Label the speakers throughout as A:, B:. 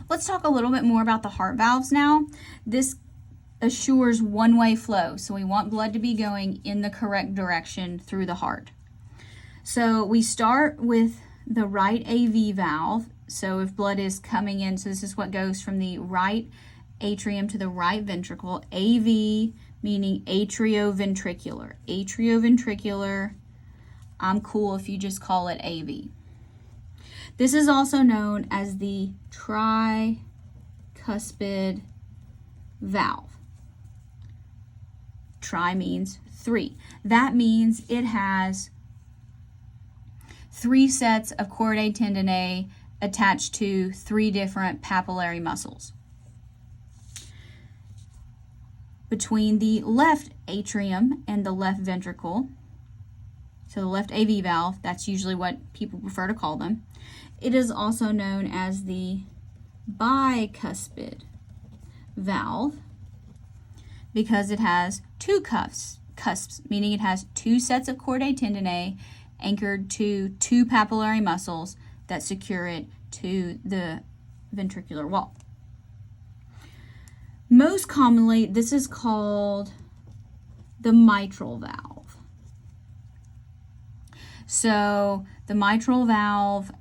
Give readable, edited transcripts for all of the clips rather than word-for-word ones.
A: Let's talk a little bit more about the heart valves now. This assures one-way flow, so we want blood to be going in the correct direction through the heart. So we start with the right AV valve. So if blood is coming in, so this is what goes from the right atrium to the right ventricle. AV meaning atrioventricular. Atrioventricular, I'm cool if you just call it AV. This is also known as the tricuspid valve. Tri means 3. That means it has 3 sets of chordae tendineae attached to 3 different papillary muscles. Between the left atrium and the left ventricle, so the left AV valve, that's usually what people prefer to call them, it is also known as the bicuspid valve because it has 2 cusps, meaning it has 2 sets of chordae tendineae anchored to 2 papillary muscles that secure it to the ventricular wall. Most commonly, this is called the mitral valve. So the mitral valve,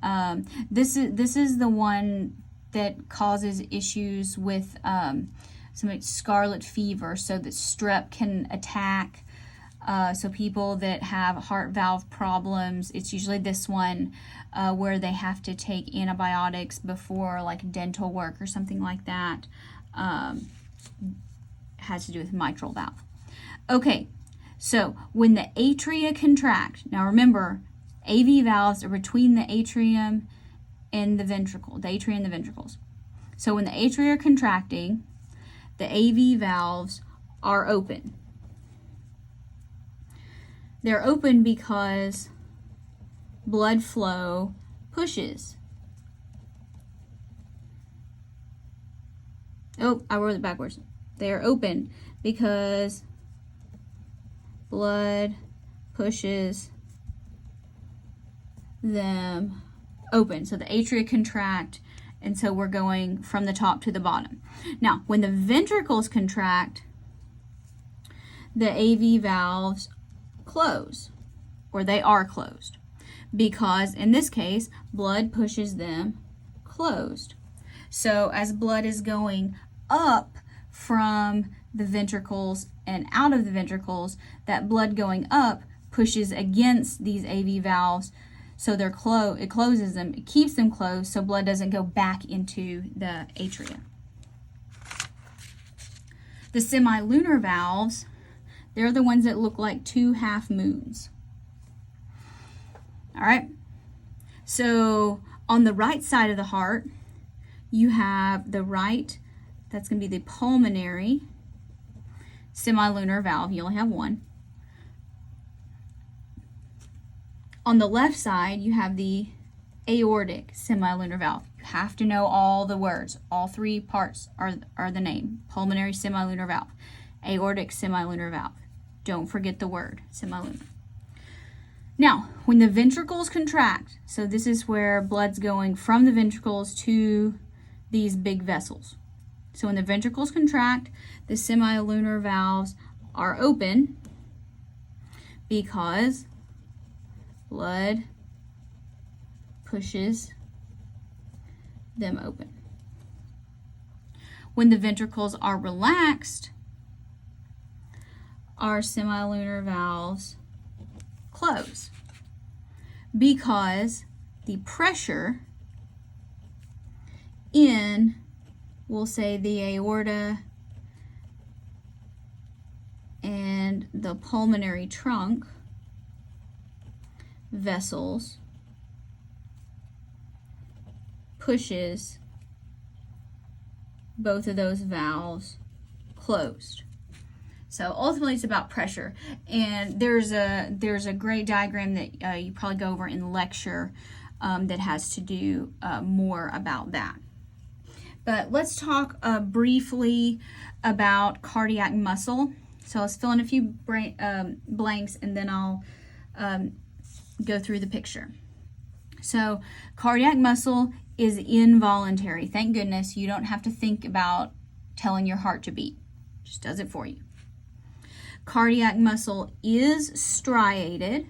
A: this is the one that causes issues with some scarlet fever, so that strep can attack. So people that have heart valve problems, it's usually this one where they have to take antibiotics before like dental work or something like that. Has to do with mitral valve. Okay, so when the atria contract, now remember, AV valves are between the atrium and the ventricle, the atria and the ventricles. So when the atria are contracting, the AV valves are open. They're open because blood flow pushes. Oh, I wrote it backwards. They are open because blood pushes them open. So the atria contract, and so we're going from the top to the bottom. Now, when the ventricles contract, the AV valves close, or they are closed, because in this case, blood pushes them closed. So as blood is going up from the ventricles and out of the ventricles, that blood going up pushes against these AV valves, so they're it closes them, it keeps them closed so blood doesn't go back into the atria. The semilunar valves, they're the ones that look like 2 half moons. All right, so on the right side of the heart, you have the right, that's going to be the pulmonary semilunar valve. You only have one. On the left side, you have the aortic semilunar valve. You have to know all the words. All 3 parts are the name. Pulmonary semilunar valve. Aortic semilunar valve. Don't forget the word, semilunar. Now, when the ventricles contract, so this is where blood's going from the ventricles to these big vessels. So when the ventricles contract, the semilunar valves are open because blood pushes them open. When the ventricles are relaxed, our semilunar valves close because the pressure in, we'll say, the aorta and the pulmonary trunk vessels pushes both of those valves closed. So ultimately it's about pressure, and there's a great diagram that you probably go over in lecture that has to do more about that. But let's talk briefly about cardiac muscle. So let's fill in a few blanks, and then I'll go through the picture. So cardiac muscle is involuntary. Thank goodness you don't have to think about telling your heart to beat. It just does it for you. Cardiac muscle is striated,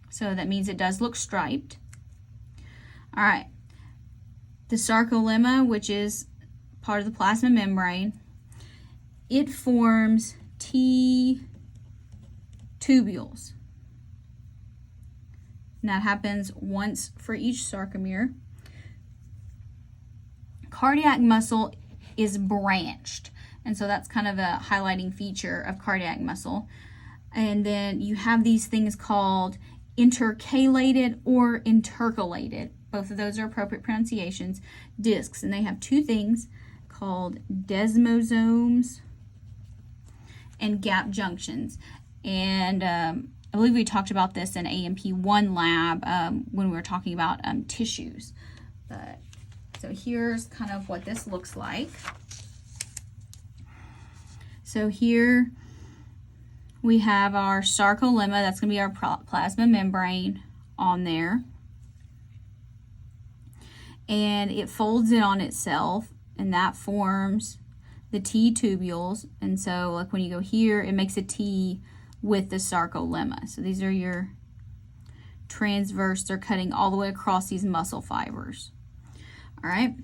A: so that means it does look striped. All right. The sarcolemma, which is part of the plasma membrane, it forms T tubules. And that happens once for each sarcomere. Cardiac muscle is branched, and so that's kind of a highlighting feature of cardiac muscle. And then you have these things called intercalated or intercalated. Both of those are appropriate pronunciations. Discs, and they have two things called desmosomes and gap junctions. And I believe we talked about this in A&P1 lab when we were talking about tissues. But so here's kind of what this looks like. So here we have our sarcolemma. That's going to be our plasma membrane on there. And it folds in on itself, and that forms the T tubules. And so like when you go here, it makes a T with the sarcolemma. So these are your transverse. They're cutting all the way across these muscle fibers. All right.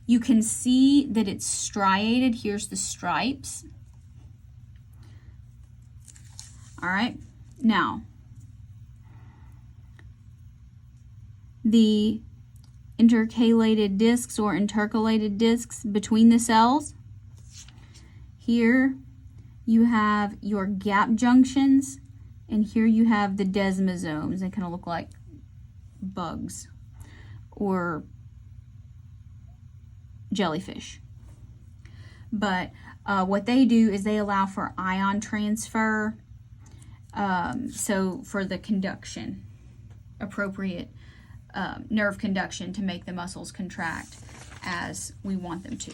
A: You can see that it's striated. Here's the stripes. All right. Now, the intercalated discs or intercalated discs between the cells. Here you have your gap junctions, and here you have the desmosomes. They kind of look like bugs or jellyfish. But what they do is they allow for ion transfer, so for the conduction, appropriate nerve conduction to make the muscles contract as we want them to.